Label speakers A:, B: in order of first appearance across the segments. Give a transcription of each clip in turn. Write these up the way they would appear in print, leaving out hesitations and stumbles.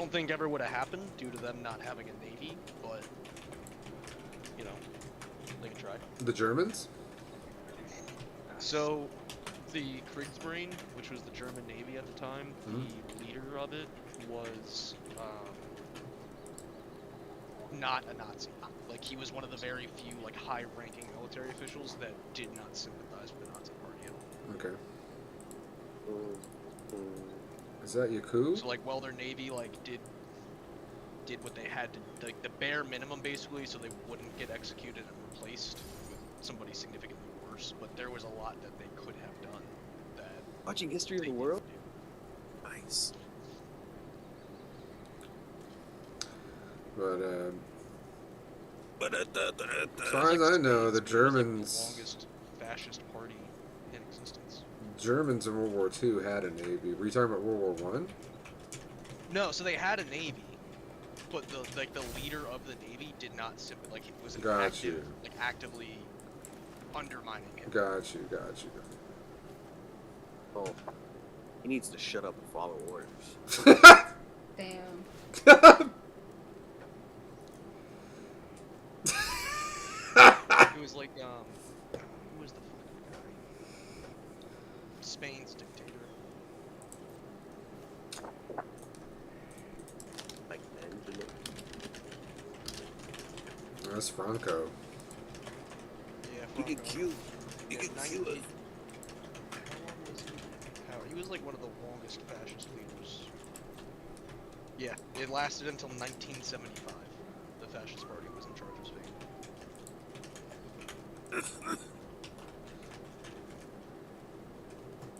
A: don't think ever would have happened due to them not having a navy, but you know, they can try.
B: The Germans?
A: So, the Kriegsmarine, which was the German navy at the time, the leader of it was not a Nazi. Like, he was one of the very few like high-ranking military officials that did not sympathize with the Nazi party at all.
B: Okay. Is that Yaku?
A: So like, while their navy like did what they had to, like the bare minimum basically, so they wouldn't get executed and replaced with somebody significantly worse. But there was a lot that they could have done. That
C: watching History of the World. Nice.
B: But as far as I know, the Germans,
A: like the longest fascist party in existence.
B: Germans in World War II had a navy. Were you talking about World War One?
A: No, so they had a navy, but the leader of the navy did not simply like it was an actively undermining it.
B: Got you.
C: Oh, he needs to shut up and follow orders.
D: Damn.
A: It was like who was the fucking guy? Spain's dictator.
C: Like Benjamin.
B: That's Franco.
A: Yeah,
C: He could kill. He could kill us.
A: How long was he in power? He was like one of the longest fascist leaders. Yeah, it lasted until 1975. The fascist party was in charge of Spain.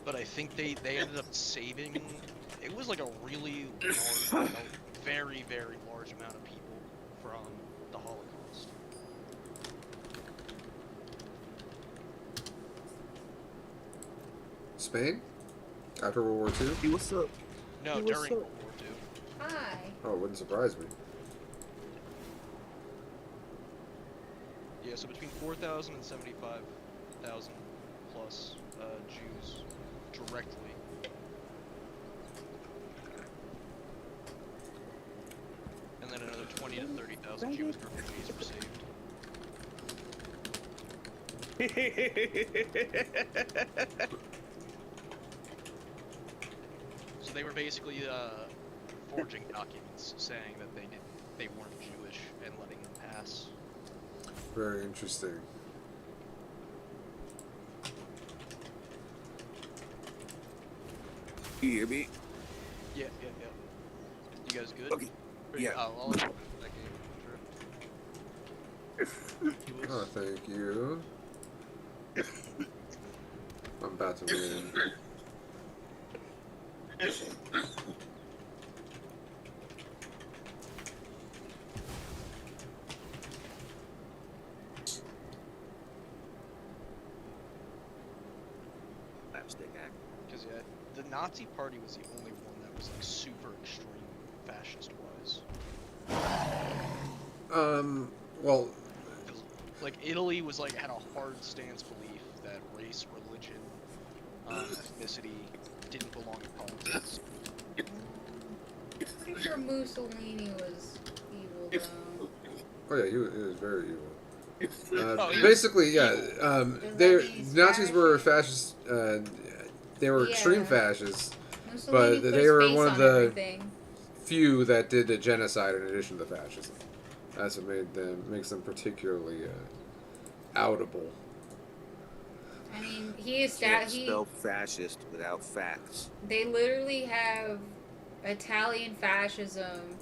A: But I think they ended up saving. It was like a really large, very large amount of people from the Holocaust.
B: Spain? After World War II?
C: Hey, what's up?
A: No,
C: Hey,
A: during World War II.
D: Hi.
B: Oh, it wouldn't surprise me.
A: Yeah, so between 4,000 and 75,000 plus Jews directly. And then another 20 to 30,000 Jewish refugees were saved. So they were basically forging documents saying that they weren't Jewish and letting them pass.
B: Very interesting.
C: You hear me?
A: Yeah. You guys good?
C: Okay. Yeah.
A: I'll let you that game. Sure.
B: Oh, thank you. I'm about to win.
C: Slapstick act.
A: Because yeah, the Nazi Party was the only one that was like super extreme fascist-wise.
B: Well,
A: Like Italy was like had a hard stance belief that race, religion, ethnicity didn't belong in politics.
D: Pretty sure Mussolini was evil though.
B: oh yeah, he was very evil.
A: He
B: Basically, yeah,
D: these
B: Nazis were
D: fascists.
B: fascist. They were extreme
D: Yeah.
B: fascists,
D: Mussolini
B: but
D: put
B: they
D: his
B: were
D: face
B: one of
D: on
B: the
D: everything.
B: few that did the genocide in addition to fascism. That's what makes them particularly outable.
D: I mean, he
C: Can't spell fascist without facts.
D: They literally have Italian fascism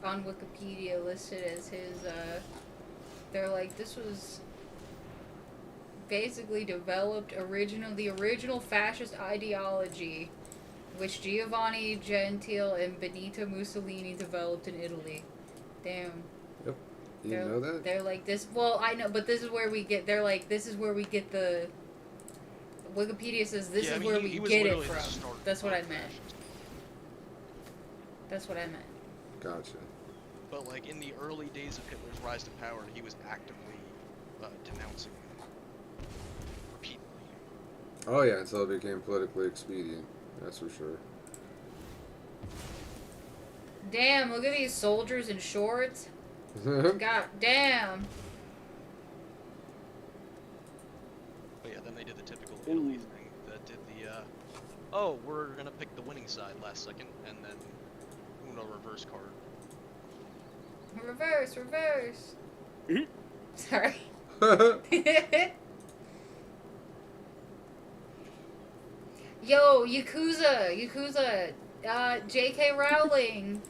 D: on Wikipedia listed as his. They're like, this was basically developed the original fascist ideology, which Giovanni Gentile and Benito Mussolini developed in Italy. Damn.
B: Yep. You didn't know that?
D: They're like this. Well, I know, but this is where we get. They're like, this is where we get the. Wikipedia says this is where we get it from. That's what I meant. That's what I meant.
B: Gotcha.
A: But like in the early days of Hitler's rise to power, he was actively denouncing them repeatedly.
B: Oh yeah, until it became politically expedient. That's for sure.
D: Damn, look at these soldiers in shorts. God damn.
A: But yeah, then they did the typical Italy thing that did the, oh, we're gonna pick the winning side last second, and then Uno reverse card.
D: Reverse, reverse.
C: Mhm.
D: Sorry. Yo, Yakuza, J.K. Rowling,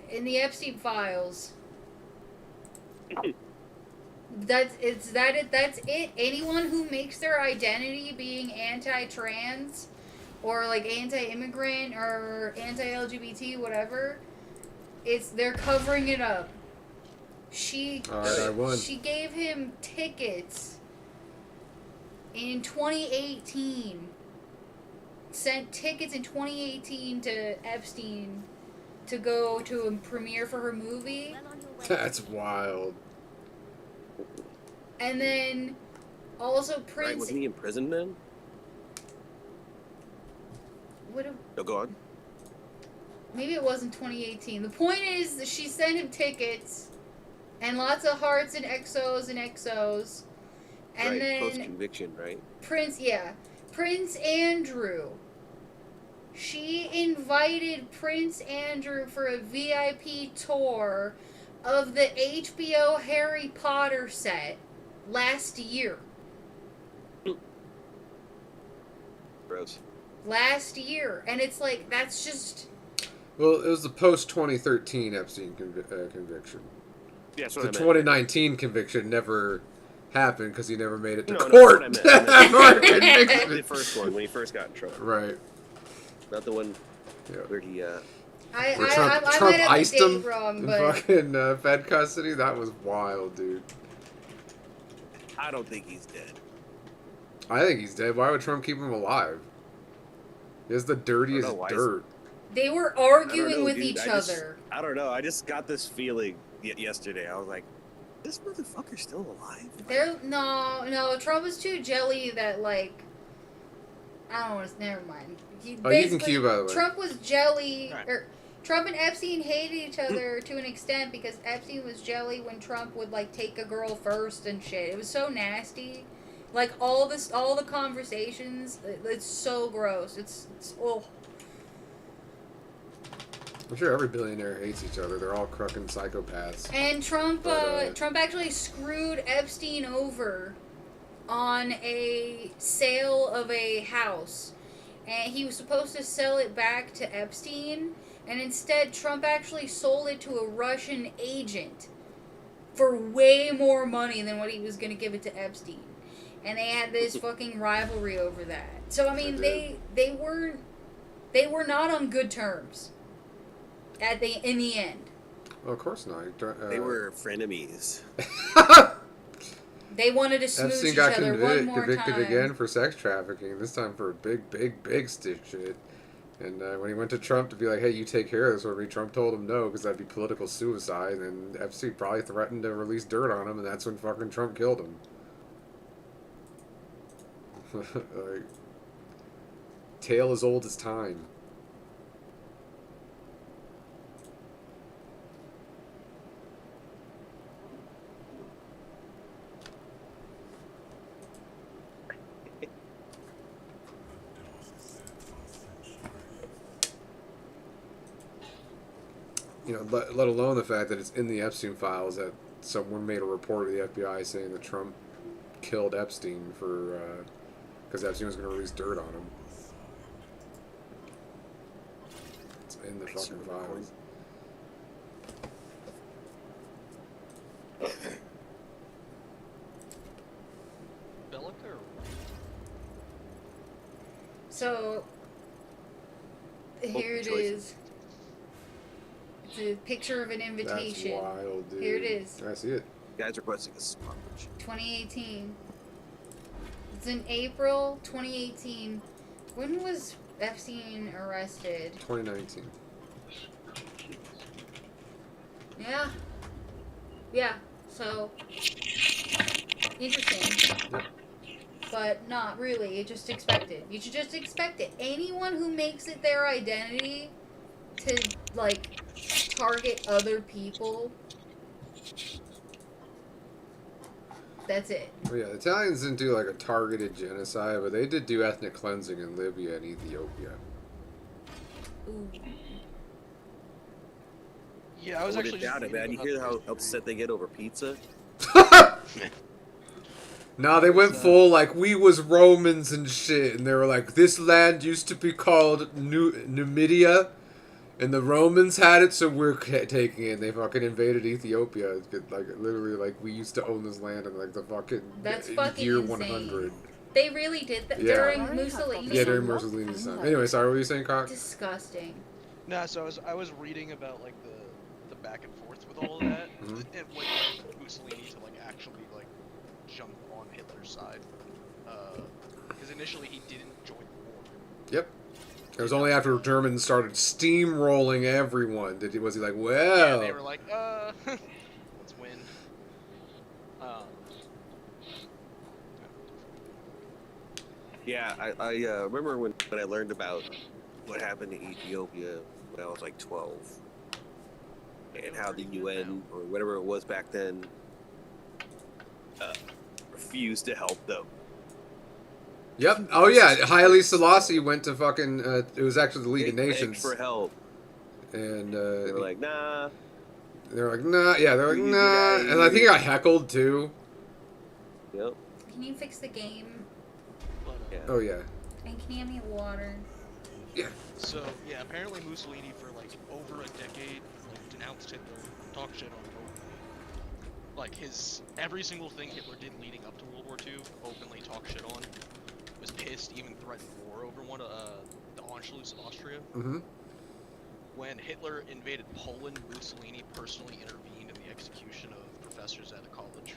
D: in the Epstein files. That's it. Anyone who makes their identity being anti-trans, or like anti-immigrant or anti-LGBT, whatever, they're covering it up. She
B: I won.
D: she gave him tickets in 2018. Sent tickets in 2018 to Epstein to go to a premiere for her movie.
B: That's wild.
D: And then also
C: Right,
D: Prince.
C: wasn't he in prison then? No, go on.
D: Maybe it wasn't 2018. The point is that she sent him tickets and lots of hearts and XOs and XOs. And
C: Right,
D: then
C: post-conviction, right?
D: Prince Andrew. She invited Prince Andrew for a VIP tour of the HBO Harry Potter set last year.
C: Gross.
D: Last year. And it's like, that's just...
B: Well, it was the post 2013 Epstein conviction.
C: Yeah, that's
B: The
C: what I meant.
B: 2019 conviction never happened because he never made it to
C: No,
B: court.
C: that's what I meant.
B: For
C: The
B: conviction.
C: first one, when he first got in trouble.
B: Right.
C: Not the one
B: Yeah.
C: where he,
B: Where
D: I
B: Trump
D: might have
B: iced
D: the date
B: him
D: wrong,
B: in
D: but...
B: fucking Fed custody. That was wild, dude.
C: I don't think he's dead.
B: I think he's dead. Why would Trump keep him alive? He has the dirtiest
C: why is-
B: dirt.
D: They were
C: I don't
D: arguing
C: know,
D: with
C: dude.
D: each other.
C: I don't know. I just got this feeling yesterday. I was like, this motherfucker's still alive?
D: No, Trump was too jelly that, like, I don't want to, never mind.
B: You can
D: Basically,
B: cue, by the way.
D: Trump was jelly,
A: Right.
D: or Trump and Epstein hated each other to an extent because Epstein was jelly when Trump would, like, take a girl first and shit. It was so nasty. Like, all the conversations, it's so gross. It's oh.
B: I'm sure every billionaire hates each other. They're all crooking psychopaths.
D: And Trump
B: But,
D: Trump actually screwed Epstein over on a sale of a house. And he was supposed to sell it back to Epstein, and instead Trump actually sold it to a Russian agent for way more money than what he was going to give it to Epstein. And they had this fucking rivalry over that. So I mean,
B: They
D: they were not on good terms in the end.
B: Well, of course not.
C: They were frenemies.
D: They wanted to smooch
B: Epstein
D: each
B: got
D: other one more
B: convicted
D: time.
B: again for sex trafficking. This time for big stick shit. And when he went to Trump to be like, "Hey, you take care of this for me," Trump told him no because that'd be political suicide. And Epstein probably threatened to release dirt on him, and that's when fucking Trump killed him. Like, tale as old as time. You know, let alone the fact that it's in the Epstein files that someone made a report to the FBI saying that Trump killed Epstein for because Epstein was going to release dirt on him. It's in the fucking files.
A: Bellica or
D: So here it
C: choices.
D: is. It's a picture of an invitation.
B: That's wild, dude.
D: Here it is.
B: I see it.
C: Guys requesting a sponge.
D: 2018. It's in April 2018. When was Epstein arrested?
B: 2019.
D: Yeah. Yeah. So interesting.
B: Yep.
D: But not really. You just expect it. You should just expect it. Anyone who makes it their identity to, like, target other people. That's it.
B: Well, yeah, the Italians didn't do like a targeted genocide, but they did do ethnic cleansing in Libya and Ethiopia.
D: Ooh.
A: Yeah, I was
C: wouldn't
A: actually.
C: doubt it, man. You hear how upset they get over pizza?
B: Nah, they went full like we was Romans and shit, and they were like, this land used to be called Numidia, and the Romans had it, so we're taking it. And they fucking invaded Ethiopia. Like literally, like we used to own this land in like the fucking
D: That's fucking
B: year
D: insane.
B: 100.
D: They really did that
B: Yeah.
D: during Mussolini.
B: Yeah, during Mussolini's time. Anyway, sorry, what were you saying, Cock?
D: Disgusting.
A: Nah, so I was reading about like the back and forth with all of that,
B: Mhm.
A: and what led Mussolini to like actually like jump on Hitler's side, because initially he didn't join the war.
B: Yep. It was only after Germans started steamrolling everyone was he like, well.
A: Yeah, they were like, let's win.
C: Yeah, I remember when I learned about what happened in Ethiopia when I was like 12, and how the UN or whatever it was back then refused to help them.
B: Yep. Oh yeah, Haile Selassie went to fucking. It was actually the League of
C: They begged
B: Nations.
C: for help.
B: And
C: They were like, nah.
B: they're like, nah. Yeah, they're like,
C: You
B: nah.
C: guys-
B: And I think he got heckled too.
C: Yep.
D: Can you fix the game?
A: But,
C: Yeah.
B: Oh yeah.
D: And can you have me water?
A: So yeah, apparently Mussolini for like over a decade like denounced Hitler, talked shit on him. Like every single thing Hitler did leading up to World War II, openly talked shit on. Was pissed, even threatened war over the Anschluss of Austria.
B: Mm-hmm.
A: When Hitler invaded Poland, Mussolini personally intervened in the execution of professors at a college,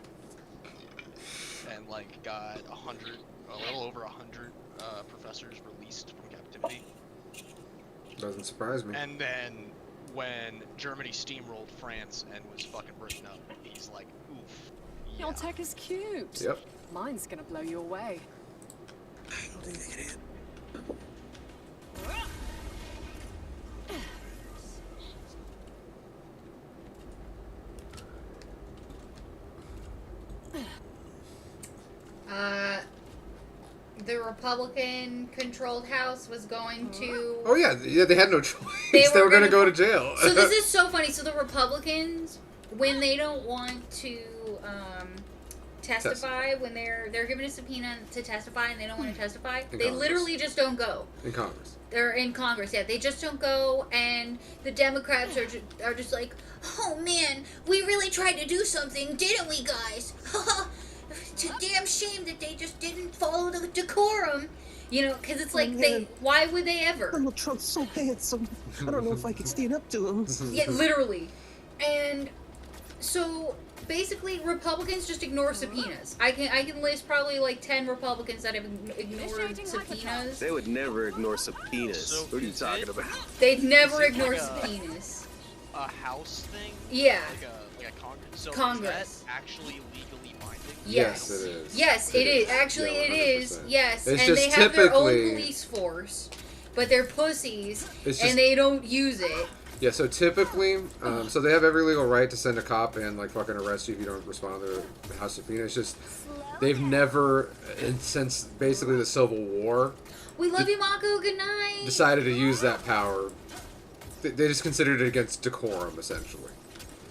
A: and like got a little over 100 professors released from captivity.
B: Doesn't surprise me.
A: And then when Germany steamrolled France and was fucking written up, he's like, oof. Yeah.
E: Your tech is cute.
B: Yep.
E: Mine's gonna blow you away.
C: I don't think they can.
D: The Republican-controlled House was going to.
B: Oh yeah, they had no choice.
D: They
B: They
D: were
B: were gonna
D: gonna-
B: go to jail.
D: So this is so funny. So the Republicans, when they don't want to testify, when they're given a subpoena to testify and they don't want to testify,
B: In
D: they
B: Congress.
D: literally just don't go.
B: in Congress.
D: They're in Congress, yeah. They just don't go, and the Democrats are just like, oh man, we really tried to do something, didn't we, guys? It's a damn shame that they just didn't follow the decorum. You know, because it's like, why would they ever?
C: Donald Trump's so handsome. I don't know if I can stand up to him.
D: Yeah, literally. And so basically Republicans just ignore subpoenas. I can list probably like 10 Republicans that have ignored subpoenas.
C: They would never ignore subpoenas.
A: So
C: What are you
A: is
C: talking
A: it-
C: about?
D: They've never
A: Is it
D: ignored
A: like
D: subpoenas.
A: A House thing?
D: Yeah.
A: Like a Congress. So
D: Congress.
A: Is that actually legally binding?
B: Yes, it is.
D: Yes, it is. Actually,
B: Yeah,
D: it is.
B: 100%.
D: Yes,
B: It's
D: and they
B: just
D: have their own
B: typically-
D: police force, but they're pussies,
B: It's just-
D: and they don't use it.
B: Yeah, so typically, so they have every legal right to send a cop and like fucking arrest you if you don't respond to the House subpoena. It's just they've never, since basically the Civil War,
D: We love you, Mako. Good night.
B: decided to use that power. They just considered it against decorum, essentially.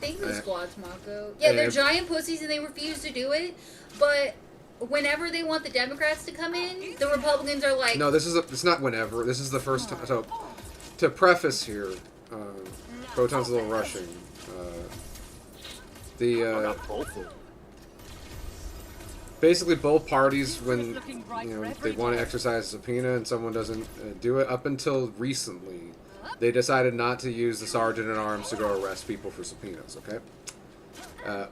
D: Thank you,
B: Eh.
D: squads, Mako. Yeah, they're
B: Eh.
D: giant pussies and they refuse to do it. But whenever they want the Democrats to come in, the Republicans are like,
B: No, it's not whenever. This is the first time. So, to preface here, Photon's a little rushing.
C: Not both of them.
B: Basically, both parties, when they want to exercise a subpoena and someone doesn't do it, up until recently, they decided not to use the sergeant at arms to go arrest people for subpoenas. Okay.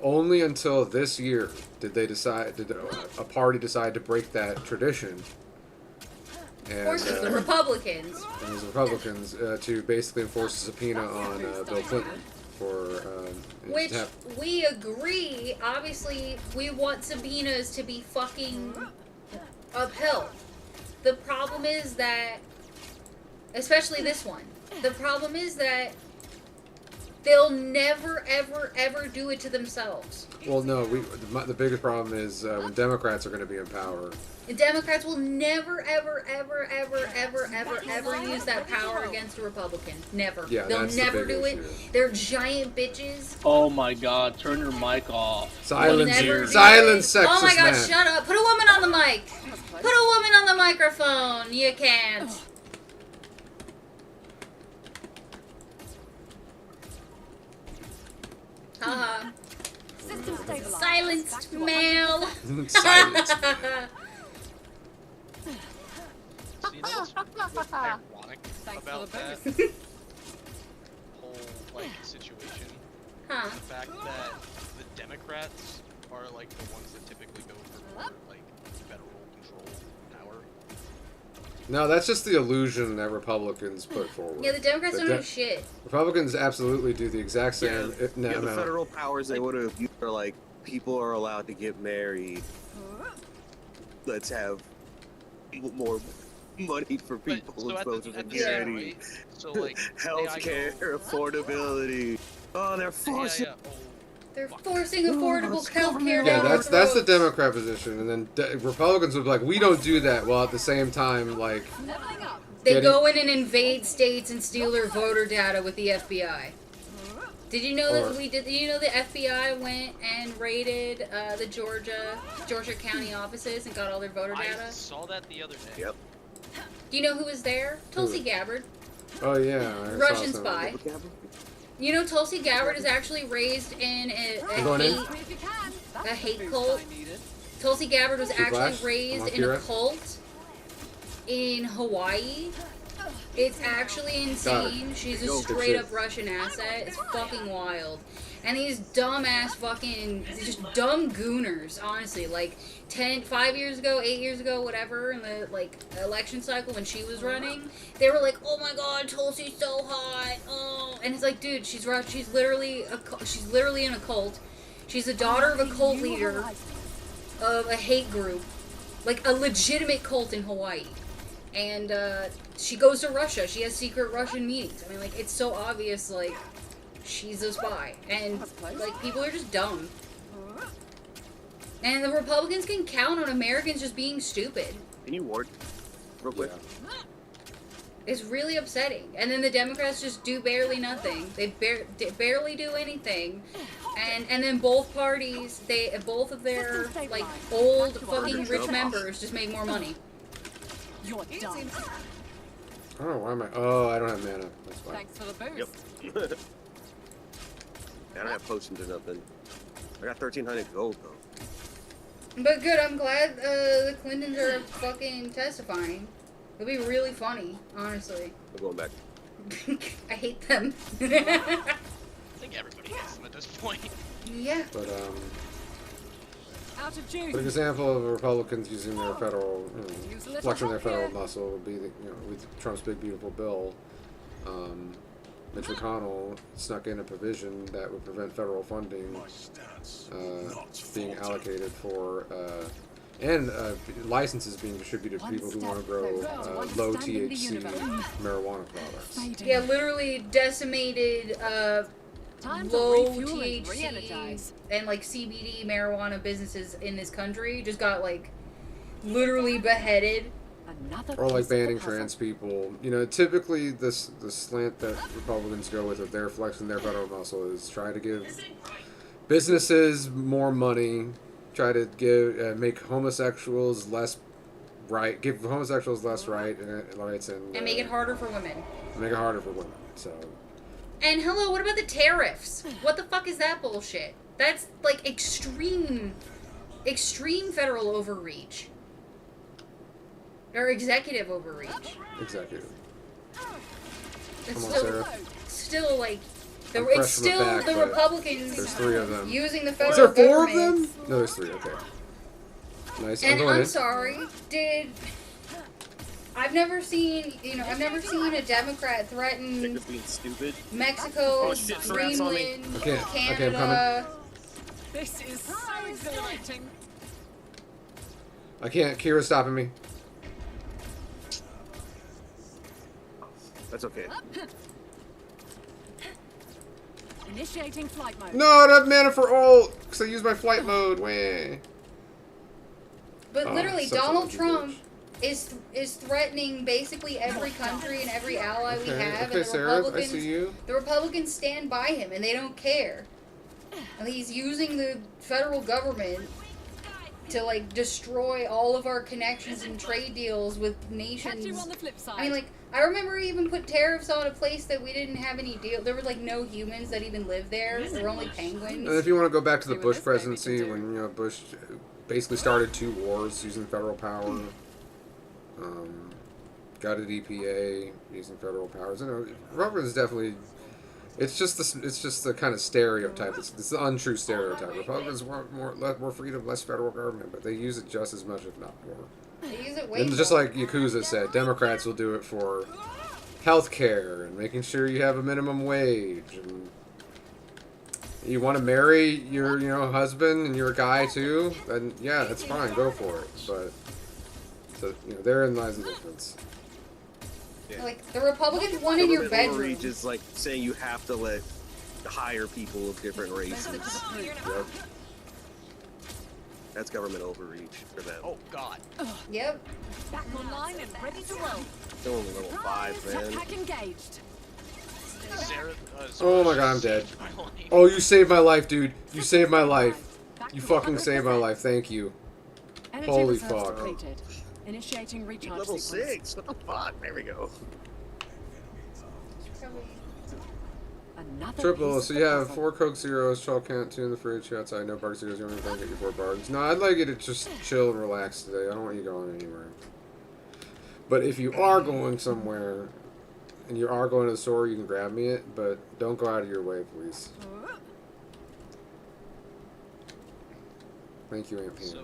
B: Only until this year did a party decide to break that tradition. And,
D: of course, it's the Republicans.
B: and it was the Republicans to basically enforce a subpoena on Bill Clinton for
D: Which we agree. Obviously, we want subpoenas to be fucking upheld. The problem is that, especially this one, the problem is that they'll never, ever, ever do it to themselves.
B: Well, no, the biggest problem is when Democrats are going to be in power.
D: The Democrats will never, ever, ever, ever, ever, ever, ever use that power against a Republican. Never.
B: Yeah,
D: They'll
B: that's the
D: never
B: big
D: do it.
B: issue.
D: They're giant bitches.
F: Oh my god, turn your mic off.
B: Silence,
D: Never do
B: silence,
D: it.
B: sexist
D: Oh my god,
B: man.
D: shut up. Put a woman on the mic. Put a woman on the microphone. You can't. Haha.
E: System stabilized.
D: Silenced male.
B: Silence.
A: See, that's what's ironic
E: Thanks
A: about
E: for the
A: that
E: boost.
A: whole like situation.
D: Huh.
A: The fact that the Democrats are like the ones that typically go for more, like federal control power.
B: No, that's just the illusion that Republicans put forward.
D: Yeah, the Democrats
B: The
D: don't do shit.
B: Republicans absolutely do the exact same.
C: Yeah, the federal powers they would have used are like people are allowed to get married. Let's have more money for
A: But,
C: people
A: so
C: with
A: at
C: Social
A: the end,
C: Security,
A: right? So like
C: healthcare, affordability. Oh, they're forcing.
A: Yeah. Oh,
D: They're
A: fuck.
D: forcing affordable healthcare
B: Yeah,
D: down
B: that's
D: our
B: the
D: throats.
B: Democrat position, and then Republicans would be like, we don't do that. While at the same time, like,
E: Leveling up.
D: They
B: getting-
D: go in and invade states and steal their voter data with the FBI. Did you know
B: Or-
D: that we did? You know the FBI went and raided the Georgia County offices and got all their voter
A: I
D: data?
A: saw that the other day.
C: Yep.
D: Do you know who was there? Tulsi Gabbard,
B: oh yeah, I saw
D: Russian
B: some-
D: spy. You know Tulsi Gabbard is actually raised in
B: You going in?
E: Free if you can. That's
D: A
E: the
D: hate
E: boost
D: cult?
E: I needed.
D: Tulsi Gabbard was
B: Two
D: actually
B: flash?
D: raised
B: I'm
D: in a
B: Akira.
D: cult in Hawaii. It's actually insane. She's a
C: Go,
D: straight
B: shit.
D: up Russian asset. It's fucking wild. And these dumbass fucking, just dumb gooners, honestly. Like, 5 years ago, 8 years ago, whatever, in the, like, election cycle when she was running, they were like, oh my god, Tulsi's so hot, oh. And it's like, dude, she's literally she's literally in a cult. She's the daughter of a cult leader of a hate group. Like, a legitimate cult in Hawaii. And, she goes to Russia. She has secret Russian meetings. I mean, like, it's so obvious, like, she's a spy. And, like, people are just dumb. And the Republicans can count on Americans just being stupid.
C: Can you ward real quick?
B: Yeah.
D: It's really upsetting. And then the Democrats just do barely nothing. They barely do anything. And then both parties, both of their, like, old fucking rich members just make more money.
E: You're done.
B: I don't know why am I. Oh, I don't have mana. That's fine.
E: Thanks for the boost.
C: Yep. I don't have potions or nothing. I got 1,300 gold though.
D: But good, I'm glad the Clintons are fucking testifying. It'll be really funny, honestly.
C: I'm going back.
D: I hate them.
A: I think everybody hates them at this point.
D: Yeah.
B: But
E: Out of
B: an
E: juice.
B: example of Republicans using their federal,
E: Use a little
B: flexing their
E: help
B: federal
E: here.
B: muscle would be, with Trump's big beautiful bill. Mitch McConnell snuck in a provision that would prevent federal funding being allocated for and licenses being distributed to people who want to grow low THC marijuana products.
D: Yeah, literally decimated
E: Time to
D: low
E: refuel and
D: THC
E: re-energize.
D: and like CBD marijuana businesses in this country just got like literally beheaded.
E: Another
B: Or like
E: piece of the
B: banning
E: puzzle.
B: trans people. You know, typically the slant that Republicans go with if they're flexing their federal muscle is try to give businesses more money, try to give make homosexuals less right, give homosexuals less rights and
D: And make it harder for women.
B: make it harder for women. So
D: And hello, what about the tariffs? What the fuck is that bullshit? That's like extreme federal overreach. Or executive overreach.
B: executive.
D: It's
B: Come on,
D: still,
B: Sarah.
D: still like,
B: I'm
D: it's
B: fresh from the
D: still
B: back,
D: the
B: but
D: Republicans
B: There's 3 of them.
D: using the
B: Is
D: federal
B: there 4 of
D: government.
B: them? No, there's 3. Okay. Nice. I'm
D: And
B: going
D: I'm
B: in.
D: sorry, I've never seen a Democrat
C: Think
D: threaten
C: of being stupid.
D: Mexico,
C: Oh, shit, Sarah's on me.
D: Greenland,
B: Okay, I'm coming.
D: Canada.
E: This is so exhilarating.
B: I can't. Kira's stopping me.
C: That's okay.
E: Initiating flight mode.
B: No, I don't have mana for ult because I used my flight mode. Wah.
D: But
B: Oh,
D: literally,
B: such a
D: Donald
B: lucky
D: Trump is threatening basically every country and every ally we have,
B: Okay,
D: and
B: Sarah, I see you.
D: the Republicans stand by him, and they don't care. And he's using the federal government to like destroy all of our connections and trade deals with
E: Catch you
D: nations.
E: on the flip side.
D: I mean, like, I remember he even put tariffs on a place that we didn't have any deal. There were like no humans that even lived there. There were only penguins.
B: And if you want to go back to the
E: See what
B: Bush
E: this baby
B: presidency,
E: can do.
B: when Bush basically started 2 wars using federal power, gutted EPA using federal powers. Republicans definitely. It's just the kind of stereotype. It's the untrue stereotype. Republicans want more freedom, less federal government, but they use it just as much, if not more.
D: They use it way
B: And just
D: more.
B: like Yakuza said, Democrats will do it for health care and making sure you have a minimum wage. And you want to marry your husband and you're a guy too, then yeah, that's fine, go for it. But so therein lies the difference.
D: Like, the Republicans want in your
C: Government
D: bedroom.
C: overreach is like saying you have to let hire people of different races.
B: Yep.
C: That's government overreach for them.
A: Oh God.
D: Yep.
E: Back online and ready to roll.
C: They're only level 5, man.
E: Jetpack engaged.
A: Sarah,
B: Oh my God, I'm dead.
A: saved my life.
B: Oh, you saved my life, dude. You saved my life.
E: Back
B: You
E: to
B: fucking
E: 100%.
B: saved my life. Thank you.
E: Energy
B: Holy
E: reserves
B: fuck.
E: depleted. Initiating recharge
C: Level
E: sequence.
C: 6. What the fuck? There we go.
E: Another
B: Triple.
E: piece
B: So
E: of
B: you
E: the
B: have
E: puzzle.
B: 4 Coke Zeros, chalk count 2 in the fridge. Outside, no bark zeros. You only going to get your 4 barks. No, I'd like you to just chill and relax today. I don't want you going anywhere. But if you are going somewhere and you are going to the store, you can grab me it. But don't go out of your way, please. Thank you, Aunt Pam.
A: So,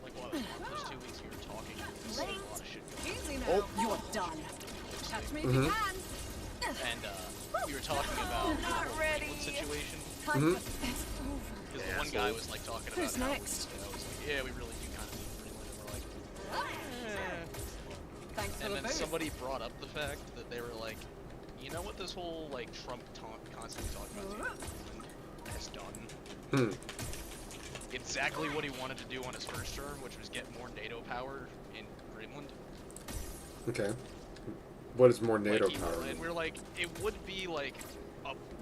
A: like, what, those 2 weeks we were talking, there was a lot of shit going
E: Easy now. You're done. Catch me if you can.
A: on. And, we were talking about the whole Cleveland situation.
B: Mhm.
A: Because the one guy was, like, talking about
E: Who's
A: how,
E: next?
A: I was like, yeah, we really do kind of need Greenland. And we're like,
E: Thanks for
A: and
E: the
A: then
E: boost.
A: somebody brought up the fact that they were like, you know what this whole, like, Trump constantly talking about Greenland has done?
B: Hmm.
A: Exactly what he wanted to do on his first term, which was get more NATO power in Greenland.
B: Okay. What is more NATO
A: Like,
B: power?
A: and we're like, it would be like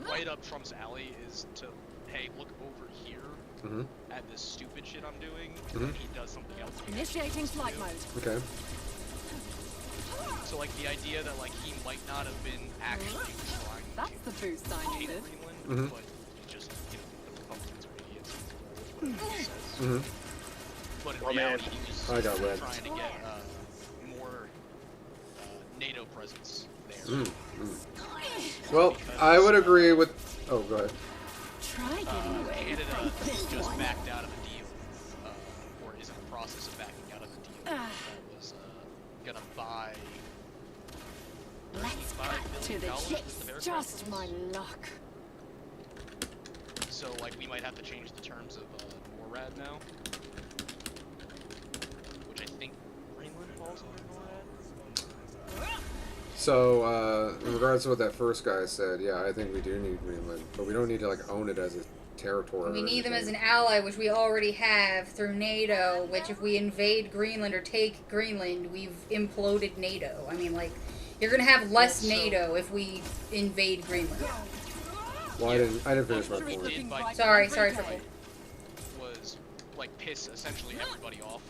A: right up Trump's alley is to, hey, look over here
B: Mhm.
A: at this stupid shit I'm doing,
B: Mhm.
A: and he does something else. he
E: Initiating
A: actually
E: flight
A: wants
E: mode.
B: Okay.
A: to do. So like the idea that like he might not have been actually trying
E: That's the boost I
A: to take
E: needed.
A: Greenland,
B: Mhm.
A: but just the Republicans are idiots. and whatever he says.
B: Mhm.
A: But in
C: Well,
A: reality,
C: man.
A: he was
B: I got red.
A: trying to get more NATO presence there.
B: Mm. Well, I would agree with. Oh, go ahead.
E: Try getting away.
A: Canada just backed out of a deal, or is in the process of backing out of a deal that was gonna buy
E: Let's
A: $35
E: cut to
A: million
E: the
A: with
E: chase.
A: the aircraft
E: Just
A: deals.
E: my luck.
A: So like we might have to change the terms of NORAD now, which I think Greenland falls under NORAD.
B: So, in regards to what that first guy said, yeah, I think we do need Greenland, but we don't need to like own it as a territory.
D: We
B: or
D: need them as an
B: anything.
D: ally, which we already have through NATO, which if we invade Greenland or take Greenland, we've imploded NATO. I mean, like, you're going to have less
A: Well, so-
D: NATO if we invade Greenland.
B: Well, I didn't finish my
A: What we
B: point.
A: did by
D: Sorry,
A: Greenland
D: Triple.
A: was like piss essentially everybody off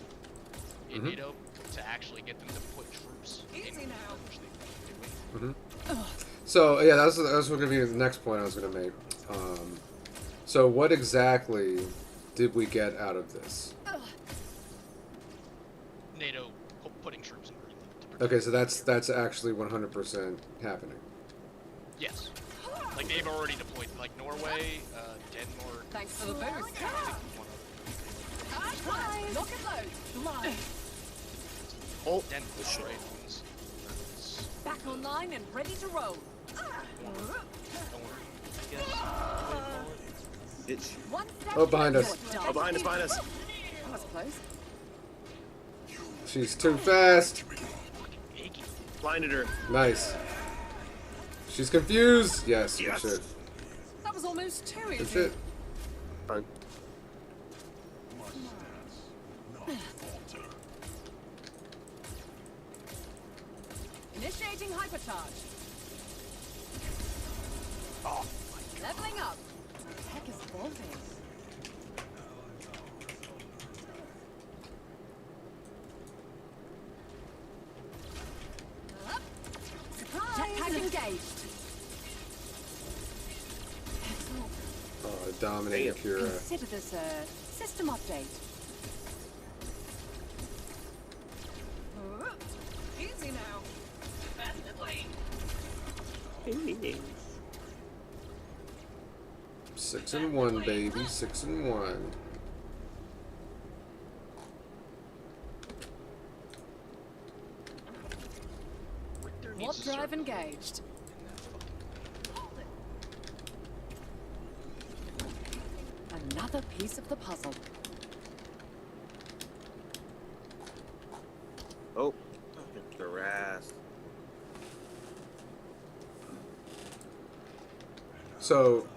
A: in
B: Mhm.
A: NATO to actually get them to put troops in Greenland, which they've been doing.
B: So yeah, that was going to be the next point I was going to make. So what exactly did we get out of this?
A: NATO putting troops in Greenland. To protect
B: Okay, so that's actually 100% happening.
A: Yes. Like they've already deployed, like Norway, Denmark.
E: Thanks for the boost.
A: I think one other.
E: Lock and load. Live.
C: Oh,
A: Denmark, right? Owns.
E: Back online and ready to roll.
C: bitch.
E: One step.
B: Oh, behind us.
E: You're done.
C: Oh, behind us, behind us.
E: That was close.
B: She's too fast.
C: Blinded her.
B: Nice. She's confused. Yes,
C: Yes.
B: good shit.
E: That was almost too
B: Good
E: easy.
B: shit.
C: Fine.
E: Initiating hypercharge.
A: Oh,
E: Leveling up. What the heck is voltage? Jetpack engaged.
B: Oh, dominating
C: Damn.
B: Kira.
E: Consider this a system update. Easy now. Definitely.
B: 6-1, baby. 6-1.
A: Richter needs
E: Warp
A: to
E: drive
A: start
E: engaged.
A: in that fucking-
E: Another piece of the puzzle.
C: Oh, your ass.
B: So,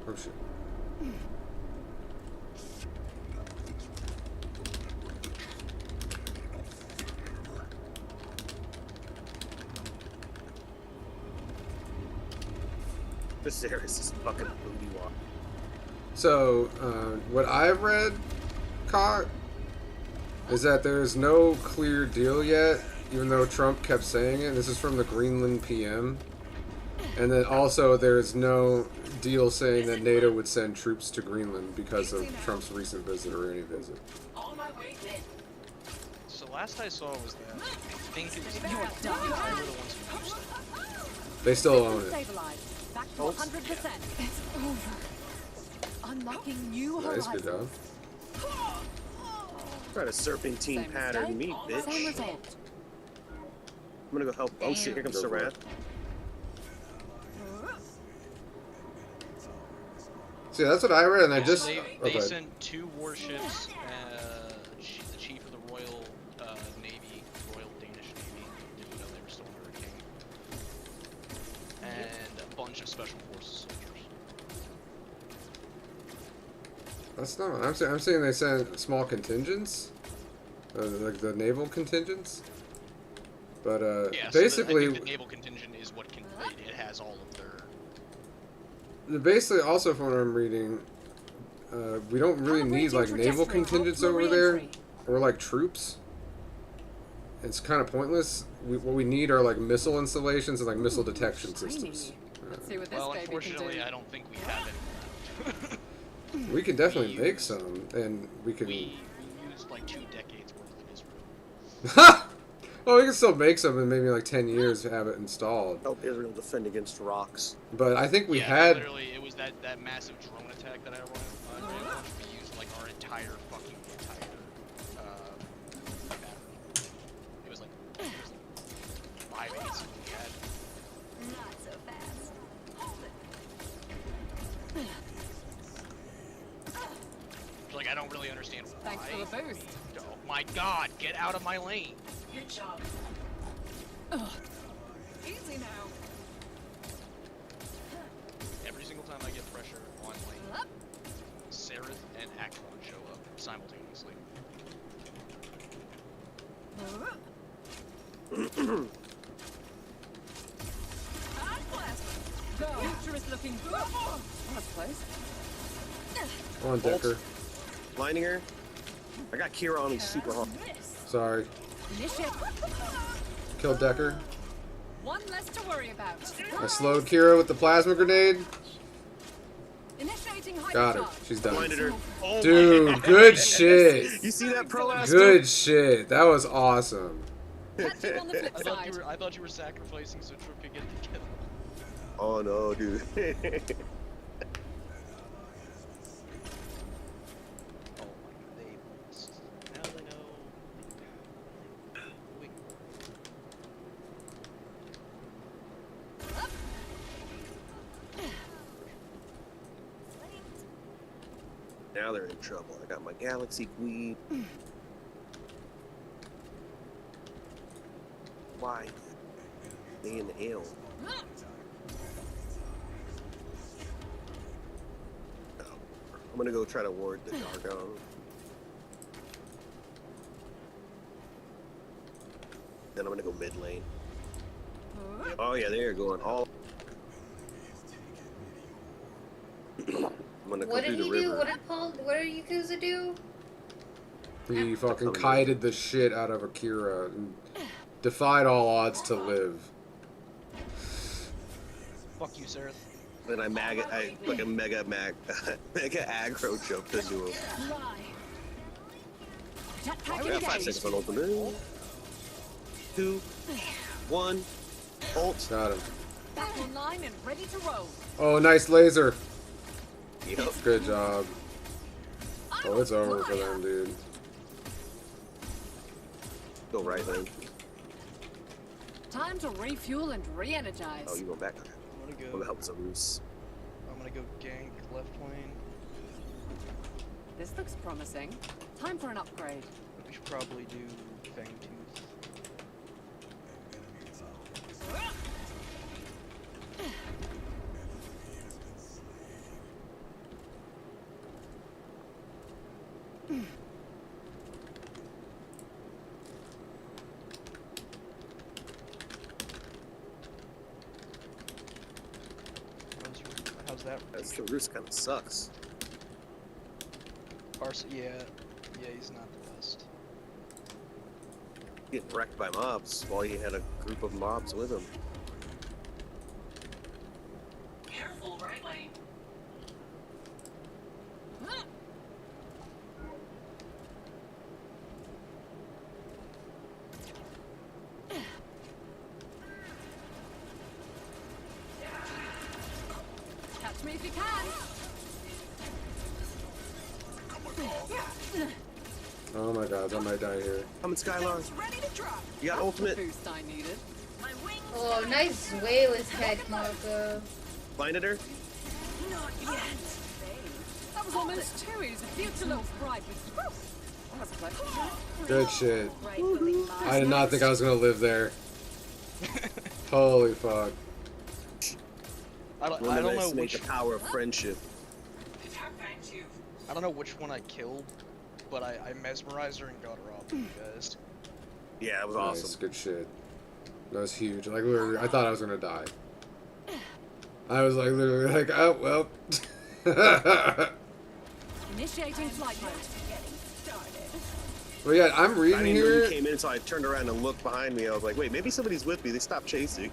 B: oh shit.
C: This Ares is fucking booty walk.
B: So, what I've read, Cock, is that there's no clear deal yet, even though Trump kept saying it. This is from the Greenland PM. And then also there's no deal saying that NATO would send troops to Greenland because of Trump's recent visit or any visit.
A: So last I saw was that I think it was the
E: You're
A: they
E: done.
A: were the ones who used it.
B: They still own it.
E: Stabilized. Back to 100%. It's over. Unlocking new
B: Nice, good
E: horizons.
B: job.
C: Try to serpentine
E: Same
C: pattern me,
E: mistake, same
C: bitch.
E: result.
C: I'm gonna go help. Oh shit, here comes
B: Go for
C: Sarat.
B: it. See, that's what I read, and I just...
A: They
B: Okay.
A: sent 2 warships, the chief of the Royal Navy, Royal Danish Navy, didn't know they were still under a king, and a bunch of special forces soldiers.
B: That's not what I'm saying. I'm saying they sent small contingents, like the naval contingents. But
A: Yeah,
B: basically,
A: so I think the naval contingent is what it has all of their.
B: basically, also from what I'm reading, we don't really need like naval contingents over there, or like troops. It's kind of pointless. What we need are like missile installations and like missile detection systems.
E: Let's see what this
A: Well,
E: baby can
A: unfortunately,
E: do.
A: I don't think we have any.
B: We can definitely
A: We
B: make
A: use-
B: some, and we can.
A: We used like 2 decades worth in Israel.
B: Well, we can still make some in maybe like 10 years to have it installed.
C: Help Israel defend against rocks.
B: But I think we
A: Yeah,
B: had.
A: literally, it was that massive drone attack that I ran. We used like our entire fucking battery. It was like 5/8 we had.
E: Not so fast.
A: Like I don't really understand why.
E: Thanks for the boost.
A: Oh my god, get out of my lane!
E: Good job. Easy now.
A: Every single time I get pressure on lane, Sereth and Akron show up simultaneously.
E: Go. Future is looking good. That's close.
B: Come on, Decker.
C: Lining her. I got Kira on me super hard.
B: Sorry.
E: Initiate.
B: Killed Decker.
E: One less to worry about.
B: I slowed Kira with the plasma grenade.
E: Initiating
B: Got her.
E: hypercharge.
B: She's done.
C: Blinded her. Oh my
B: Dude,
C: God.
B: good shit.
C: You see that pro ass?
B: Good shit. That was awesome.
E: Catch you on the flip side.
A: I thought you were sacrificing so Trip could get together.
C: Oh no, dude.
A: Oh my god, they lost. Now they know. Wait.
C: Now they're in trouble. I got my Galaxy Queen. Why? They in the ale. No. I'm gonna go try to ward the Gargon. Then I'm gonna go mid lane. Oh yeah, they're going all. I'm gonna go
D: What
C: through
D: did
C: the
D: he do?
C: river.
D: What did Yakuza do?
B: He fucking kited the shit out of Akira and defied all odds to live.
A: Fuck you, Zerth.
C: Then I like a mega aggro jumped into him.
E: Fly. Jetpack
C: I got 5
E: engaged.
C: seconds on ultimate. 2, 1, ult.
B: Got him.
E: Back online and ready to roll.
B: Oh, nice laser.
C: Yep.
B: Good job. Oh, it's over for them, dude.
C: Go right lane.
E: Time to refuel and re-energize.
C: Oh, you go back.
A: I'm
C: I'm
A: gonna
C: gonna
A: go.
C: help Zeus.
A: I'm gonna go gank left lane.
E: This looks promising. Time for an upgrade.
A: We should probably do Fangtooth. How's that?
C: That's the Zeus kind of sucks.
A: Yeah, he's not the best.
C: Getting wrecked by mobs while he had a group of mobs with him.
G: Careful, right lane.
E: Catch me if you can.
B: Oh my god, I might die here.
C: Coming Skylar.
E: Ready to drop.
C: You got
E: That's
C: ultimate.
E: the boost I needed.
G: My wings.
D: Oh, nice Wayless tech, Marco.
C: Blinded her.
G: Not yet.
E: That was almost too easy. Future looks bright. Whew. That was close.
B: Good shit.
G: Rightfully mine.
B: I did not think I was gonna live there. Holy fuck.
A: I don't
C: Remember
A: know
C: this, make
A: which
C: the power of friendship.
G: Attack Fangtooth.
A: I don't know which one I killed, but I mesmerized her and got her off you guys.
C: Yeah, it was
B: Nice,
C: awesome.
B: good shit. That was huge. Like literally, I thought I was gonna die. I was like literally like, oh well.
E: Initiating flight mode.
G: Getting started.
B: Well, yeah, I'm
C: I
B: reading
C: didn't know
B: here,
C: you came in, so I turned around and looked behind me. I was like, wait, maybe somebody's with me. They stopped chasing.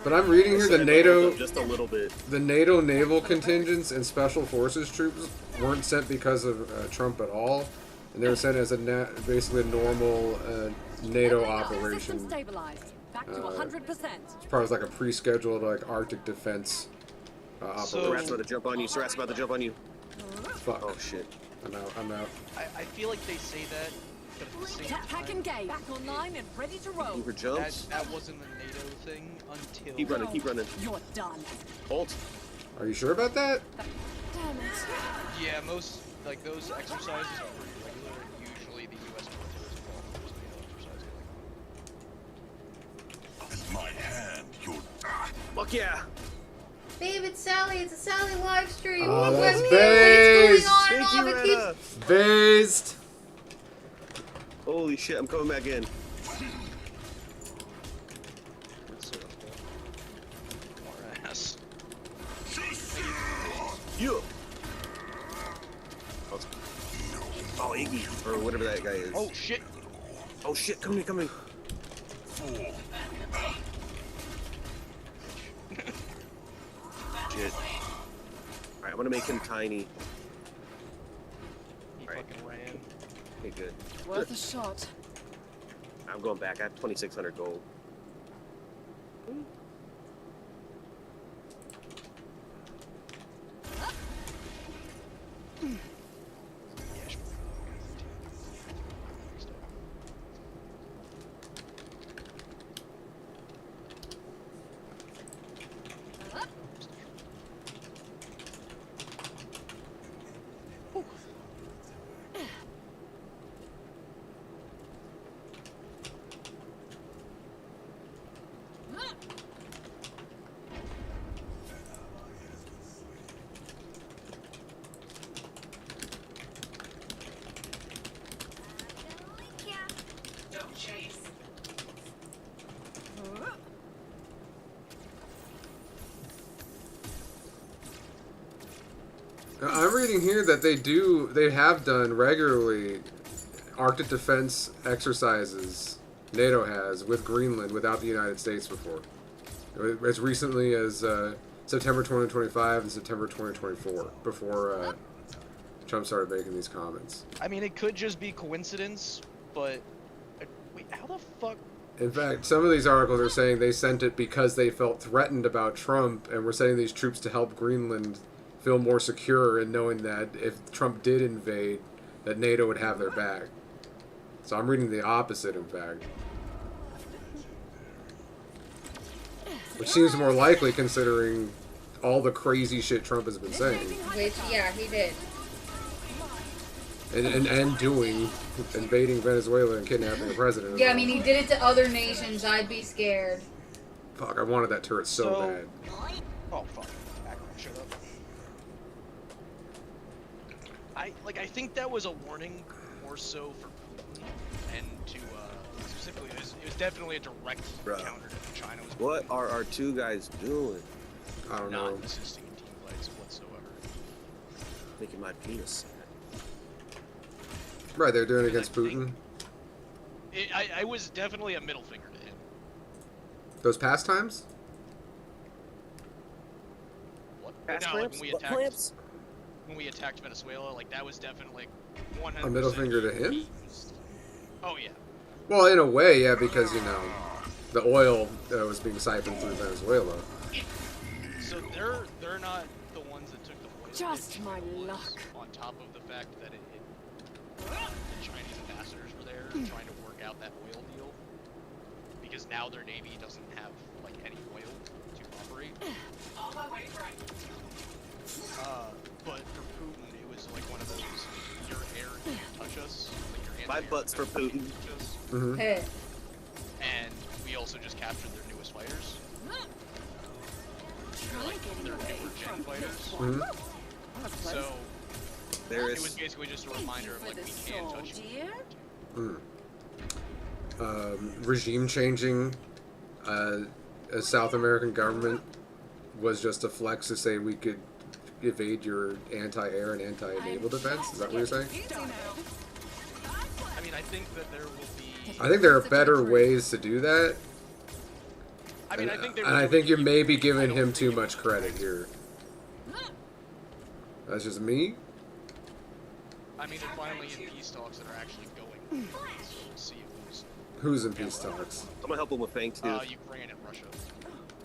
B: but I'm reading here
C: So I
B: the
C: leveled
B: NATO,
C: up just a little bit.
B: the NATO naval contingents and special forces troops weren't sent because of Trump at all, and they were sent as basically a normal NATO
E: System
B: operation.
E: stabilized. Back to 100%.
B: It's probably like a pre-scheduled like Arctic defense
A: So-
B: operation.
C: Seraph's about to jump on you. Seraph's about to jump on you.
B: Fuck.
C: Oh shit.
B: I'm out. I'm out.
A: I feel like they say that, but at the same
E: Jetpack
A: time,
E: engaged. Back online and ready to roll.
C: Hoover
A: that,
C: jumps.
A: that wasn't a NATO thing until...
C: Keep running. Keep running.
E: You're done.
C: Ult.
B: Are you sure about that?
E: Damn it.
A: Yeah, most, like, those exercises are pretty regular, and usually the US military is involved in those NATO exercises.
H: In my hand, you'll
C: Fuck yeah.
D: Babe, it's Sally. It's a Sally live stream.
B: Oh,
D: Look
B: that's
D: what
B: based.
D: is going on and
C: Thank
D: all
C: you,
D: the
C: Retta.
D: keeps.
B: Based.
C: Holy shit, I'm coming back in.
A: More ass.
C: You. Oh, Iggy, or whatever that guy is.
A: Oh, shit!
C: Oh shit, come here, come here.
H: fall.
C: Shit. Alright, I'm gonna make him tiny.
A: He
C: Right.
A: fucking ran.
C: Okay, good.
E: Worth a shot.
C: I'm going back. I have 2,600 gold.
A: Yeah, sure.
B: I'm reading here that they have done regularly Arctic defense exercises. NATO has with Greenland without the United States before. As recently as September 2025 and September 2024, before Trump started making these comments.
A: I mean, it could just be coincidence, but wait, how the fuck?
B: In fact, some of these articles are saying they sent it because they felt threatened about Trump and were sending these troops to help Greenland feel more secure in knowing that if Trump did invade, that NATO would have their back. So I'm reading the opposite, in fact. Which seems more likely considering all the crazy shit Trump has been saying.
D: Which, yeah, he did.
B: And doing, invading Venezuela and kidnapping the president.
D: Yeah, I mean, he did it to other nations. I'd be scared.
B: Fuck, I wanted that turret so bad.
A: Oh fuck! Akron, shut up. I think that was a warning more so for Putin and to specifically it was definitely a direct
C: Bruh.
A: counter to what China was.
C: What are our two guys doing?
B: I don't
A: not
B: know.
A: assisting in team fights whatsoever.
C: Making my penis sad.
B: Right, they're doing it against Putin.
A: I was definitely a middle finger to him.
B: Those pastimes?
A: What?
C: Ass
A: No,
C: clamps? Butt clamps?
A: when we attacked Venezuela, like that was definitely 100%.
B: A middle finger to him?
A: Oh yeah.
B: Well, in a way, yeah, because, you know, the oil was being siphoned through Venezuela.
A: So they're not the ones that took the oil.
E: Just
A: It
E: my
A: was
E: luck.
A: On top of the fact that the Chinese ambassadors were there trying to work out that oil deal, because now their navy doesn't have like any oil to operate.
G: On my way, right.
A: But for Putin, it was like one of those your air can't touch us. Like your
C: My
A: anti-air
C: butt's for
A: defense
C: Putin.
A: can't touch us.
B: Mm-hmm.
D: Hey.
A: And we also just captured their newest fighters.
E: Try getting
A: Their
E: away
A: newer gen
E: from
A: fighters.
E: this one.
B: Mm-hmm.
E: That was close.
A: So
C: There
A: it was
C: is.
A: basically just a
E: Thank
A: reminder
E: you
A: of
E: for
A: like
E: the
A: we can
E: soul,
A: touch you.
E: dear.
B: Regime changing a South American government was just a flex to say we could evade your anti-air and anti-naval defense. Is that what you're saying?
A: I mean, I think that there will be.
B: I think there are better ways to do that.
A: I mean, I think there
B: And
A: will
B: I think
A: be-
B: you may be
A: I
B: giving
A: don't
B: him too
A: think-
B: much credit here. That's just me.
A: I mean, they're finally in peace talks that are actually going. So we'll see
B: Who's in peace talks?
C: I'm gonna help him with Fang too.
A: Ukraine and Russia.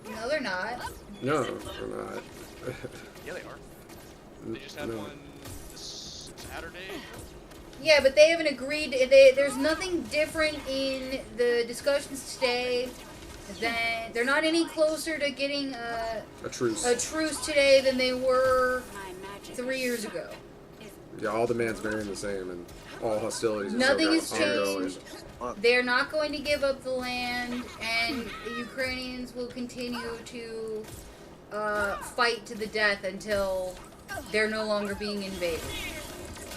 D: No, they're not.
B: No, we're not.
A: Yeah, they are. They just had
B: No.
A: one this Saturday.
D: Yeah, but they haven't agreed. There's nothing different in the discussions today. That they're not any closer to getting
B: A truce.
D: a truce today than they were
E: My magic
D: 3 years ago.
B: Yeah, all demands remain the same, and all hostilities are
D: Nothing
B: still
D: has
B: ongoing.
D: changed. They're not going to give up the land, and the Ukrainians will continue to fight to the death until they're no longer being invaded.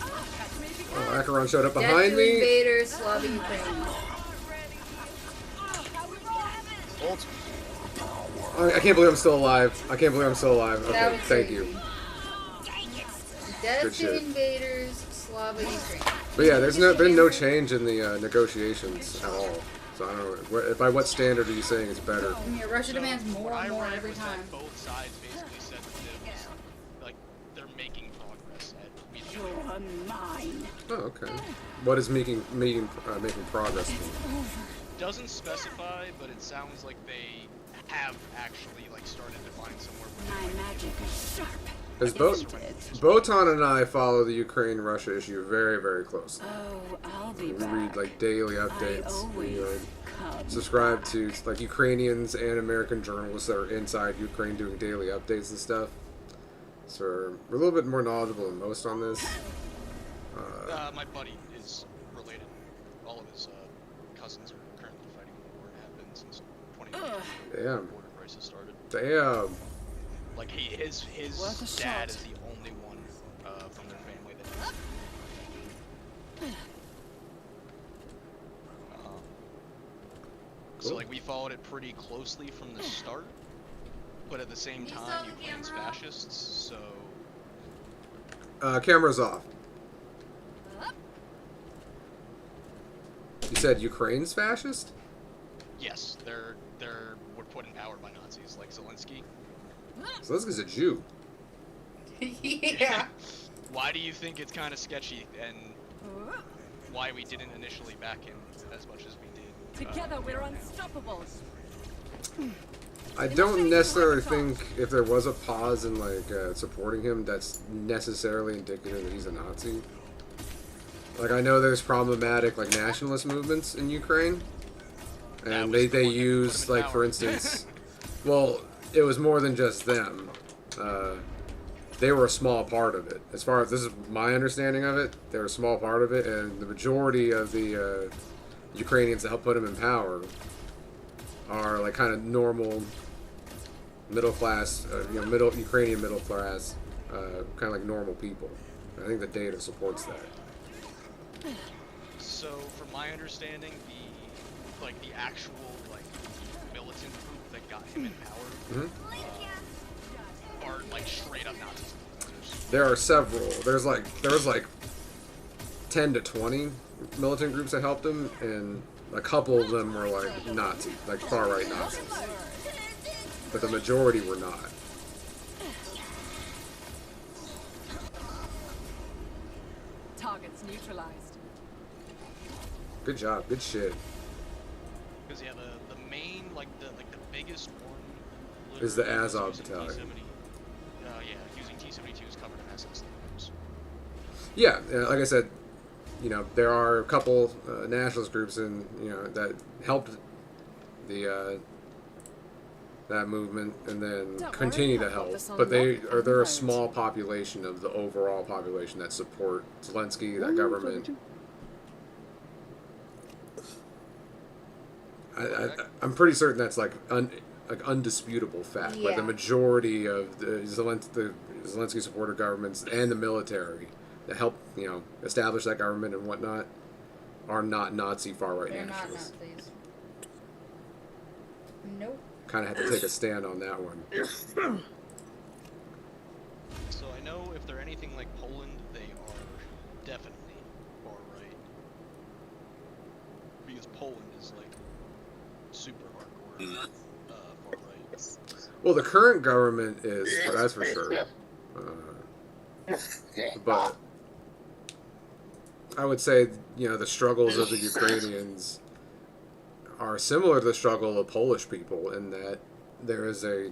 B: Oh, Acheron showed up
D: Death
B: behind
D: to
B: me.
D: invaders, Slavic Ukraine.
C: Ult.
B: I can't believe I'm still alive. I can't believe I'm still alive.
D: That
B: Okay,
D: was
B: thank
D: crazy.
B: you.
D: Death
B: Good
D: to
B: shit.
D: invaders, Slavic Ukraine.
B: But yeah, there's been no change in the negotiations at all. So I don't know. By what standard are you saying it's better?
D: Yeah, Russia demands
A: So
D: more
A: what
D: and
A: I
D: more
A: read
D: every
A: was
D: time.
A: that both sides basically said that it was, like they're making progress at meeting.
E: You're mine.
B: Oh, okay. What is making progress mean?
A: Doesn't specify, but it sounds like they have actually like started to find somewhere where
E: My magic is sharp.
B: Because
E: Isn't it?
B: Botan and I follow the Ukraine-Russia issue very, very closely.
E: Oh, I'll be
B: We
E: back.
B: read like daily
E: I
B: updates. We
E: always come.
B: subscribe to like Ukrainians and American journalists that are inside Ukraine doing daily updates and stuff. So we're a little bit more knowledgeable than most on this.
A: my buddy is related. All of his cousins are currently fighting in the war and have been since 2020 when
B: Damn.
A: the border crisis started.
B: Damn.
A: Like his
E: Worth a
A: dad
E: shot.
A: is the only one from their family that is. So
B: Cool.
A: like we followed it pretty closely from the start, but at the same
D: Can you
A: time
D: stop the
A: Ukraine's
D: camera?
A: fascists, so
B: Camera's off. You said Ukraine's fascist?
A: Yes, were put in power by Nazis like Zelensky.
B: Zelensky's a Jew.
D: Yeah.
A: Why do you think it's kind of sketchy, and why we didn't initially back him as much as we did?
E: Together we're unstoppable.
B: I don't necessarily think if there was a pause in supporting him, that's necessarily indicative that he's a Nazi. Like, I know there's problematic nationalist movements in Ukraine, and they use for instance, well, it was more than just them. They were a small part of it. As far as this is my understanding of it, they were a small part of it, and the majority of the Ukrainians that helped put him in power are kind of normal middle class, Ukrainian middle class, kind of normal people. I think the data supports that.
A: So, from my understanding, the actual militant group that got him in power are straight up Nazis.
B: There are several. There was 10 to 20 militant groups that helped him, and a couple of them were Nazi, far right Nazis. But the majority were not.
E: Targets neutralized.
B: Good job. Good shit.
A: Because yeah, the main the biggest one
B: Is the
A: literally was
B: Azov
A: using
B: battalion.
A: yeah, using T-72s covered in SS things.
B: Yeah, like I said, there are a couple nationalist groups that helped the that movement and then
E: Don't
B: continue
E: worry,
B: to
E: I'll put
B: help.
E: this on
B: But they're
E: lock
B: a
E: and
B: small population of the overall population that support Zelensky, that government. I'm pretty certain that's undisputable fact. Like the
D: Yeah.
B: majority of the Zelensky supporter governments and the military that helped establish that government and whatnot are not Nazi far right
D: They're not
B: nationalists.
D: Nazis. Nope.
B: Kind of had to take a stand on that one.
A: So I know if they're anything like Poland, they are definitely far right. Because Poland is super hardcore far right.
B: Well, the current government is, that's for sure. But I would say, the struggles of the Ukrainians are similar to the struggle of Polish people in that there is a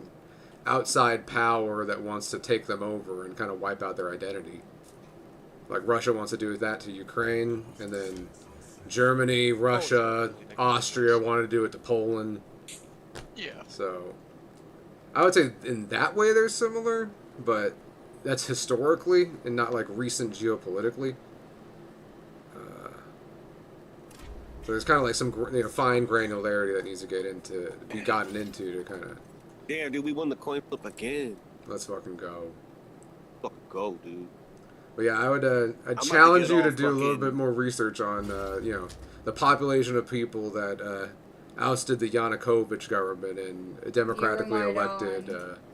B: outside power that wants to take them over and kind of wipe out their identity. Like Russia wants to do that to Ukraine, and then Germany, Russia, Austria wanted to do it to Poland.
A: Yeah.
B: So I would say in that way they're similar, but that's historically and not recent geopolitically. So there's kind of some fine granularity that needs to be gotten into to kind of.
C: Damn, dude, we won the coin flip again.
B: Let's fucking go.
C: Fucking go, dude.
B: But yeah, I would
C: to
B: challenge
C: get
B: you to
C: all
B: do a little
C: fucking-
B: bit more research on the population of people that ousted the Yanukovych government and democratically
D: Euromaidan.
B: elected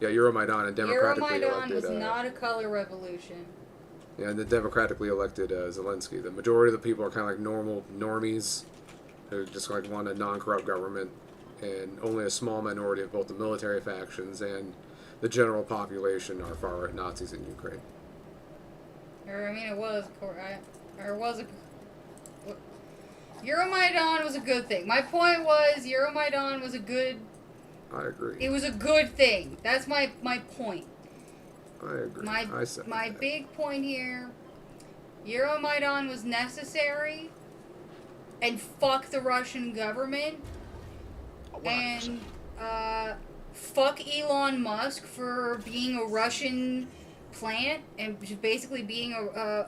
B: Euromaidan and democratically
D: Euromaidan
B: elected
D: was not a color revolution.
B: and the democratically elected Zelensky. The majority of the people are kind of normal normies who just want a non-corrupt government, and only a small minority of both the military factions and the general population are far-right Nazis in Ukraine.
D: It was, Euromaidan was a good thing. My point was, Euromaidan was a good.
B: I agree.
D: It was a good thing. That's my point.
B: I agree. I said
D: My
B: that.
D: big point here, Euromaidan was necessary, and fuck the Russian government,
A: 100%.
D: and fuck Elon Musk for being a Russian plant and just basically being a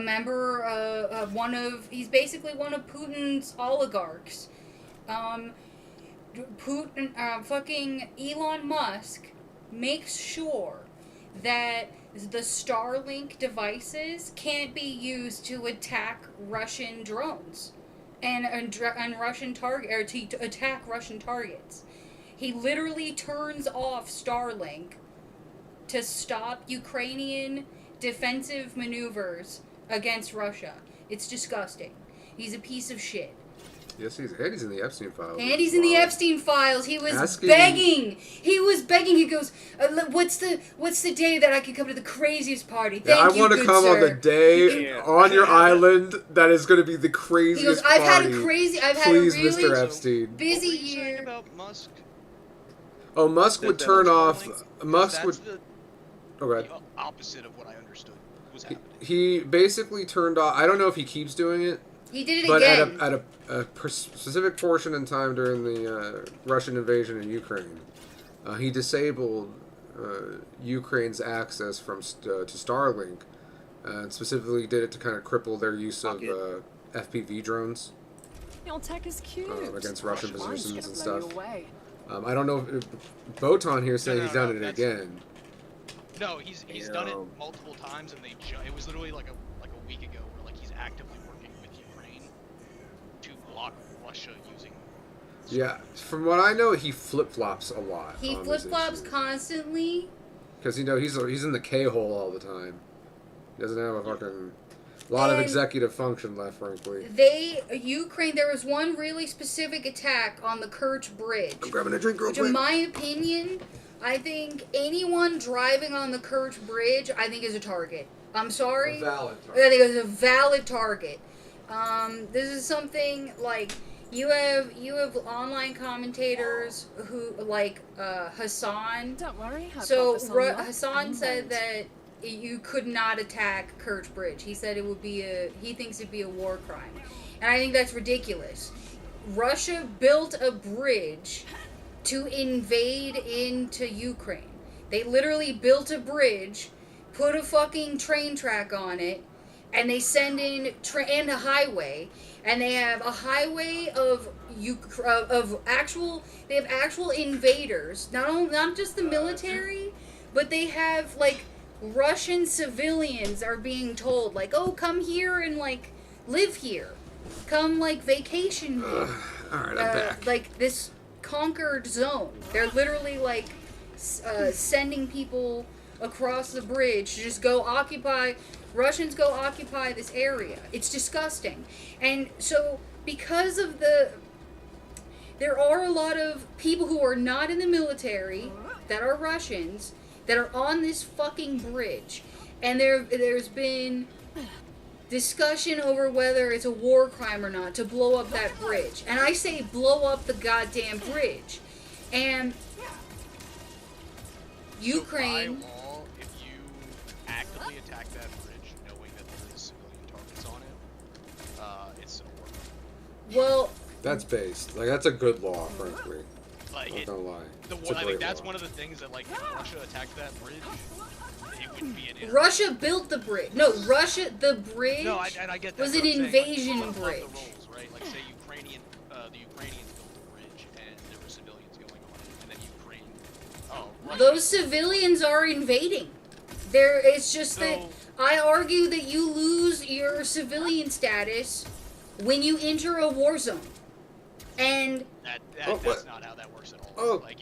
D: member of he's basically one of Putin's oligarchs. Fucking Elon Musk makes sure that the Starlink devices can't be used to attack Russian drones and Russian target or to attack Russian targets. He literally turns off Starlink to stop Ukrainian defensive maneuvers against Russia. It's disgusting. He's a piece of shit.
B: Yes, he's in the Epstein files.
D: And he's in the Epstein files. He was
B: Asking-
D: begging. He was begging. He goes, "What's the day that I can come to the craziest party? Thank
B: Yeah, I
D: you,
B: want to
D: good
B: come
D: sir."
B: on the day
C: Yeah.
B: on your island that is going to be the
D: He
B: craziest
D: goes, "I've had
B: party.
D: a crazy. I've
B: Please,
D: had a really
B: Mr. Epstein.
A: What
D: busy
A: were you saying
D: year."
A: about Musk?
B: Oh, Musk would
C: That
B: turn
C: was
B: off.
A: Starlink?
B: Musk
A: That's
B: would.
A: the,
B: Oh, God.
A: the opposite of what I understood was happening.
B: He basically turned off. I don't know if he keeps doing it,
D: He did it
B: but
D: again.
B: at a specific portion in time during the Russian invasion in Ukraine, he disabled Ukraine's access to Starlink, and specifically did it to kind of cripple their use of FPV drones
E: Your tech is cute.
B: against Russian
E: Mine's
B: positions and
E: gonna blow you
B: stuff.
E: away.
B: I don't know if Botan here saying
A: No,
B: he's done
A: no,
B: it
A: that's-
B: again.
A: No, he's done it
C: Yeah.
A: multiple times, and it was literally like a week ago where like he's actively working with Ukraine to block Russia using.
B: Yeah, from what I know, he flip flops a lot.
D: He flip flops constantly.
B: Because he's in the K hole all the time. He doesn't have a fucking lot of
D: And
B: executive function left, frankly.
D: Ukraine, there was one really specific attack on the Kerch Bridge.
B: I'm grabbing a drink real
D: Which, in
B: quick.
D: my opinion, I think anyone driving on the Kerch Bridge, I think is a target. I'm sorry.
B: Valid
D: I think it's a valid target. This is something like you have online commentators who like Hassan.
E: Don't worry. I've
D: So
E: got this on lock
D: Hassan
E: and
D: said
E: load.
D: that you could not attack Kerch Bridge. He said it would be he thinks it'd be a war crime, and I think that's ridiculous. Russia built a bridge to invade into Ukraine. They literally built a bridge, put a fucking train track on it, and they send in and a highway, and they have a highway of actual invaders, not just the military, but they have like Russian civilians are being told like, oh, come here and like live here, come like vacation here.
B: All right, I'm back.
D: Like this conquered zone. They're literally like sending people across the bridge to just go occupy. Russians go occupy this area. It's disgusting. And so because of there are a lot of people who are not in the military that are Russians that are on this fucking bridge. And there's been discussion over whether it's a war crime or not to blow up that bridge. And I say blow up the goddamn bridge. And Ukraine...
A: So by law, if you actively attack that bridge knowing that there is civilian targets on it, it's a war crime.
D: Well,
B: That's based. Like, that's a good law, frankly.
A: Like,
B: I'm not gonna lie. It's a
A: I think
B: great
A: that's
B: law.
A: one of the things that, like, if Russia attacked that bridge, it would be an
D: Russia built the bridge. No, the bridge
A: No, and I get that.
D: was
A: but
D: an
A: I'm saying,
D: invasion
A: like, flip-flop
D: bridge.
A: the roles, right? Like, say the Ukrainians built the bridge, and there were civilians going on it, and then Ukraine. Oh, Russia.
D: Those civilians are invading. It's just that
A: So-
D: I argue that you lose your civilian status when you enter a war zone. And
A: That
B: Oh,
A: that's
B: what?
A: not how that works at all.
B: Oh.
A: Like,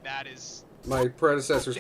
A: that is.
B: My predecessor's